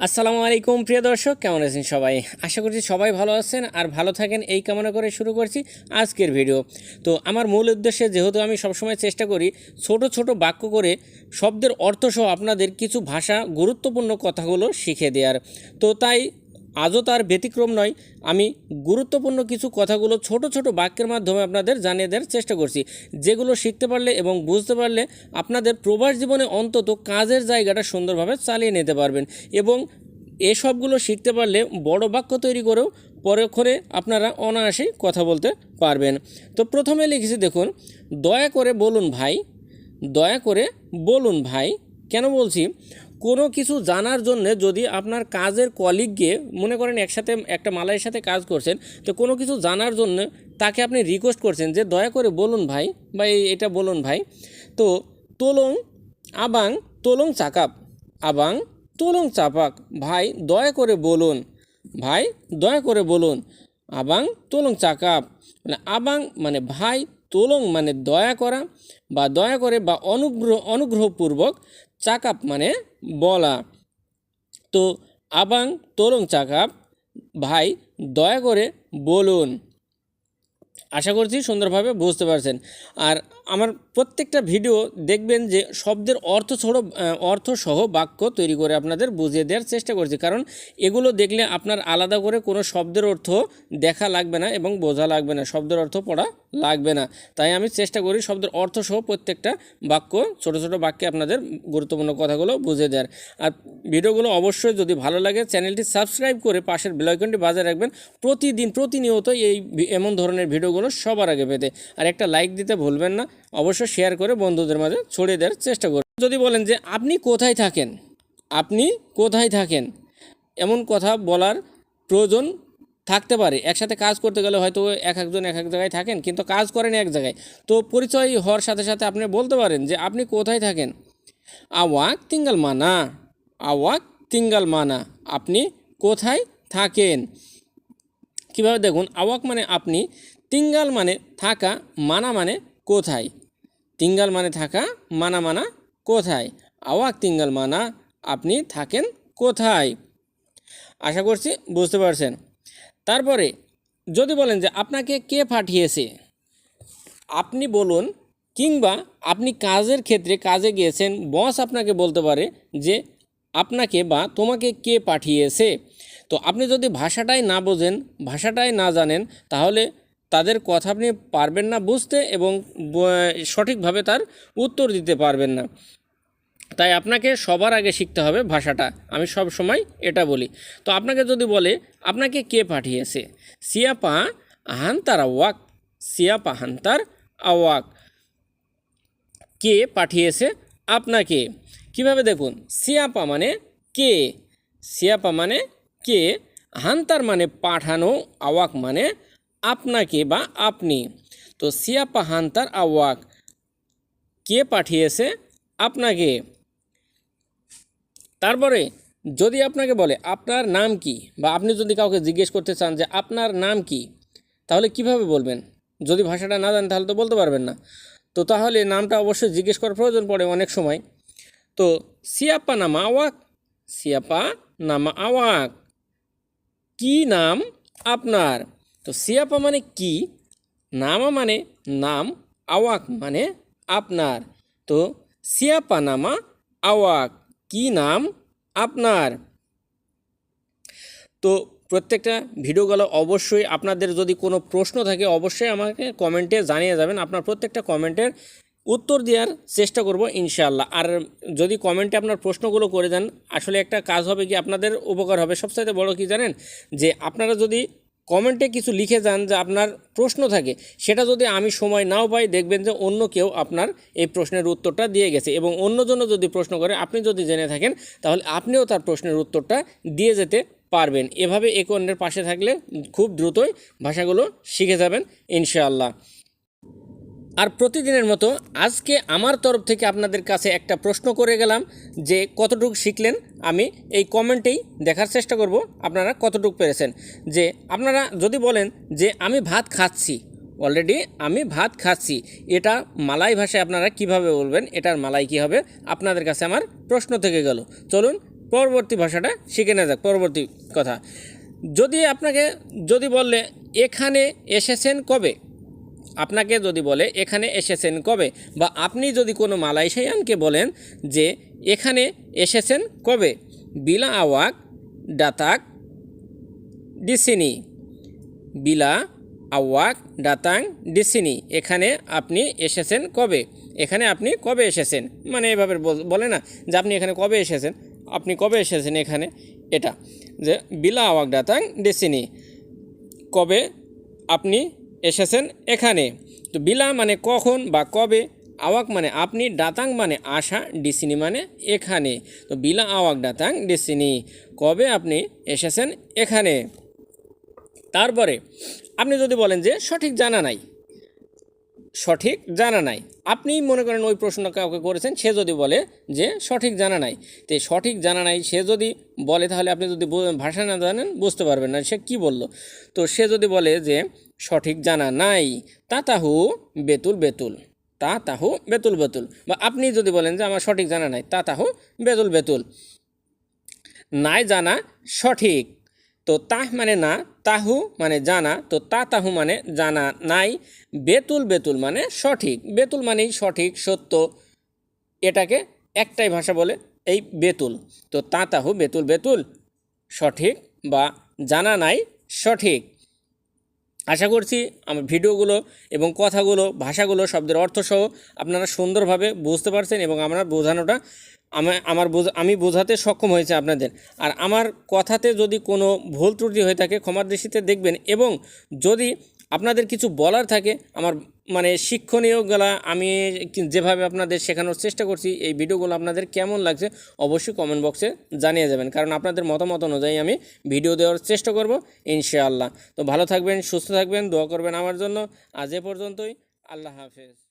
আসসালামু আলাইকুম প্রিয় দর্শক, কেমন আছেন সবাই? আশা করছি সবাই ভালো আছেন আর ভালো থাকেন এই কামনা করে শুরু করছি আজকের ভিডিও। তো আমার মূল উদ্দেশ্যে, যেহেতু আমি সবসময় চেষ্টা করি ছোট ছোট বাক্য করে শব্দের অর্থসহ আপনাদের কিছু ভাষা গুরুত্বপূর্ণ কথাগুলো শিখে দেওয়ার, তো তাই আজও তার ব্যতিক্রম নয়। আমি গুরুত্বপূর্ণ কিছু কথাগুলো ছোট ছোট বাক্যের মাধ্যমে আপনাদের জানিয়ে দেওয়ার চেষ্টা করছি, যেগুলো শিখতে পারলে এবং বুঝতে পারলে আপনাদের প্রবাস জীবনে অন্তত কাজের জায়গাটা সুন্দরভাবে চালিয়ে নিতে পারবেন। এবং এসবগুলো শিখতে পারলে বড় বাক্য তৈরি করেও পরক্ষণে আপনারা অনায়াসেই কথা বলতে পারবেন। তো প্রথমে লিখেছি, দেখুন, দয়া করে বলুন ভাই। দয়া করে বলুন ভাই। কেন বলছি? কোনো কিছু জানার জন্য যদি আপনার কাজের কলিগকে, মনে করেন একসাথে একটা মালাইয়ের সাথে কাজ করছেন, তো কোনো কিছু জানার জন্য তাকে আপনি রিকোয়েস্ট করছেন যে দয়া করে বলুন ভাই, বা এটা বলুন ভাই। তো তলং আবাং তলং চাকাপ, আবাং তলং চাপাক, ভাই দয়া করে বলুন, ভাই দয়া করে বলুন। আবাং তলং চাকাপ মানে আবাং মানে ভাই, তোলং মানে দয়া করা বা দয়া করে বা অনুগ্রহপূর্বক, চাকাপ মানে বলা। তো আবাং তোলং চাকাপ, ভাই দয়া করে বলুন। আশা করছি সুন্দরভাবে বুঝতে পারছেন। আর আমার প্রত্যেকটা ভিডিও দেখবেন যে শব্দের অর্থসহ বাক্য তৈরি করে আপনাদের বুঝিয়ে দেওয়ার চেষ্টা করছি, কারণ এগুলো দেখলে আপনার আলাদা করে কোনো শব্দের অর্থ দেখা লাগবে না এবং বোঝা লাগবে না, শব্দের অর্থ পড়া লাগবে না। তাই আমি চেষ্টা করি শব্দের অর্থসহ প্রত্যেকটা বাক্য, ছোট ছোট বাক্যে আপনাদের গুরুত্বপূর্ণ কথাগুলো বুঝিয়ে দেওয়ার। আর ভিডিওগুলো অবশ্যই যদি ভালো লাগে চ্যানেলটি সাবস্ক্রাইব করে পাশের বেল আইকনটি বাজিয়ে রাখবেন প্রতিনিয়ত এমন ধরনের ভিডিওগুলো সবার আগে পেতে। আর একটা লাইক দিতে ভুলবেন না, অবশ্যই শেয়ার করে বন্ধুদের মাঝে ছড়িয়ে দেওয়ার চেষ্টা করুন। যদি বলেন যে আপনি কোথায় থাকেন, আপনি কোথায় থাকেন, এমন কথা বলার প্রয়োজন থাকতে পারে। একসাথে কাজ করতে গেলে হয়তো একজন এক জায়গায় থাকেন, কিন্তু কাজ করেন এক জায়গায়। তো পরিচয় হওয়ার সাথে সাথে আপনি বলতে পারেন যে আপনি কোথায় থাকেন। আওয়াক তিঙ্গাল মানা, আওয়াক তিঙ্গাল মানা, আপনি কোথায় থাকেন। কীভাবে দেখুন, আওয়াক মানে আপনি, তিঙ্গাল মানে থাকা, মানা মানে কোথায়। তিঙ্গাল মানে থাকা, মানা কোথায়। আওয়াক তিঙ্গাল মানা, আপনি থাকেন কোথায়। আশা করছি বুঝতে পারছেন। তারপরে যদি বলেন যে আপনাকে কে পাঠিয়েছে, আপনি বলুন, কিংবা আপনি কাজের ক্ষেত্রে কাজে গিয়েছেন, বস আপনাকে বলতে পারে যে আপনাকে বা তোমাকে কে পাঠিয়েছে। তো আপনি যদি ভাষাটাই না বোঝেন, ভাষাটাই না জানেন, তাহলে তাদের কথা আপনি পারবেন না বুঝতে এবং সঠিকভাবে তার উত্তর দিতে পারবেন না। তাই আপনাকে সবার আগে শিখতে হবে ভাষাটা, আমি সব সময় এটা বলি। তো আপনাকে যদি বলে আপনাকে কে পাঠিয়েছে, সিয়াপা হান্তার আওয়াক, সিয়াপা হান্তার আওয়াক, কে পাঠিয়েছে আপনাকে। কিভাবে দেখুন, সিয়াপা মানে কে, সিয়াপা মানে কে, হান্তার মানে পাঠানো, আওয়াক মানে আপনাকে বা আপনি। তো সিয়াপা হান্তার আওয়াক, কে পাঠিয়েছে আপনাকে। তারপরে যদি আপনাকে বলে আপনার নাম কি, বা আপনি যদি কাউকে জিজ্ঞেস করতে চান যে আপনার নাম কি, তাহলে কিভাবে বলবেন? যদি ভাষাটা না জানেন তাহলে তো বলতে পারবেন না। তো তাহলে নামটা অবশ্যই জিজ্ঞেস করার প্রয়োজন পড়ে অনেক সময়। তো সিয়াপা নামা আওয়াক, সিয়াপা নামা আওয়াক, কি নাম আপনার। তো সিয়াপা মানে কি, নামা মানে নাম, আওয়াক মানে আপনার। তো সিয়াপা নামা আওয়াক, কি নাম আপনার। তো প্রত্যেকটা ভিডিওগুলো অবশ্যই আপনাদের যদি কোনো প্রশ্ন থাকে অবশ্যই আমাকে কমেন্টে জানিয়ে যাবেন। আপনার প্রত্যেকটা কমেন্টের উত্তর দেওয়ার চেষ্টা করব ইনশাআল্লাহ। আর যদি কমেন্টে আপনার প্রশ্নগুলো করে দেন, আসলে একটা কাজ হবে কি, আপনাদের উপকার হবে। সবচাইতে বড় কি জানেন, যে আপনারা যদি কমেন্টে কিছু লিখে যান যে আপনার প্রশ্ন থাকে, সেটা যদি আমি সময় নাও পাই, দেখবেন যে অন্য কেউ আপনার এই প্রশ্নের উত্তরটা দিয়ে গেছে, এবং অন্যজনও যদি প্রশ্ন করে আপনি যদি জেনে থাকেন, তাহলে আপনিও তার প্রশ্নের উত্তরটা দিয়ে যেতে পারবেন। এভাবে একে অন্যের পাশে থাকলে খুব দ্রুতই ভাষাগুলো শিখে যাবেন ইনশাআল্লাহ। আর প্রতিদিনের মতো আজকে আমার তরফ থেকে আপনাদের কাছে একটা প্রশ্ন করে গেলাম যে কতটুকু শিখলেন। আমি এই কমেন্টেই দেখার চেষ্টা করব আপনারা কতটুকু পেরেছেন। যে আপনারা যদি বলেন যে আমি ভাত খাচ্ছি, অলরেডি আমি ভাত খাচ্ছি, এটা মালাই ভাষায় আপনারা কিভাবে বলবেন, এটার মালাই কী হবে, আপনাদের কাছে আমার প্রশ্ন থেকে গেল। চলুন পরবর্তী ভাষাটা শিখে নেওয়া যাক। পরবর্তী কথা, যদি বললে এখানে এসেছেন কবে, আপনাকে যদি বলে এখানে এসেছেন কবে, বা আপনি যদি কোনো মালয়েশিয়ানকে বলেন যে এখানে এসেছেন কবে, বিলা আওয়াক ডাতাক ডিসিনি, বিলা আওয়াক ডাতাং ডিসিনি, এখানে আপনি এসেছেন কবে, এখানে আপনি কবে এসেছেন, মানে এভাবে বলে না যে আপনি এখানে কবে এসেছেন, আপনি কবে এসেছেন এখানে, এটা যে বিলা আওয়াক ডাতাং ডিসিনি, কবে আপনি এসেছেন এখানে। তো বিলা মানে কখন বা কবে, আওয়াক মানে আপনি, ডাতাং মানে আসা, ডিসিনি মানে এখানে। তো বিলা আওয়াক ডাতাং ডিসিনি, কবে আপনি এসেছেন এখানে। তারপরে আপনি যদি বলেন যে সঠিক জানা নাই, সঠিক জানা নাই, আপনি মনে করেন ওই প্রশ্ন কাউকে করেছেন, সে যদি বলে যে সঠিক জানা নাই, তো সঠিক জানা নাই সে যদি বলে, তাহলে আপনি যদি ভাষা না জানেন বুঝতে পারবেন না সে কি বলল। তো সে যদি বলে যে সঠিক জানা নাই, তাহু বেতুল বেতুল, তাহু বেতুল বেতুল, বা আপনি যদি বলেন যে আমার সঠিক জানা নাই, তাহু বেতুল বেতুল, নাই জানা সঠিক। তো তাহ মানে না, তাহু মানে জানা, তো তাহু মানে জানা নাই, বেতুল বেতুল মানে সঠিক, বেতুল মানেই সঠিক সত্য, এটাকে একটাই ভাষা বলে এই বেতুল। তো তাহু বেতুল বেতুল সঠিক বা জানা নাই সঠিক। আশা করছি আমার ভিডিওগুলো এবং কথাগুলো, ভাষাগুলো, শব্দের অর্থসহ আপনারা সুন্দরভাবে বুঝতে পারছেন এবং আমরা বোঝানোটা আমি বোঝাতে সক্ষম হয়েছে আপনাদের। আর আমার কথাতে যদি কোনো ভুল ত্রুটি হয়ে থাকে ক্ষমার দৃষ্টিতে দেখবেন, এবং যদি আপনাদের কিছু বলার থাকে, আমার মানে শিক্ষণীয়গুলা আমি যেভাবে আপনাদের শেখানোর চেষ্টা করছি, এই ভিডিওগুলো আপনাদের কেমন লাগছে অবশ্যই কমেন্ট বক্সে জানিয়ে যাবেন, কারণ আপনাদের মতামত অনুযায়ী আমি ভিডিও দেওয়ার চেষ্টা করব ইনশাআল্লাহ। তো ভালো থাকবেন, সুস্থ থাকবেন, দোয়া করবেন আমার জন্য। আজ এ পর্যন্তই, আল্লাহ হাফেজ।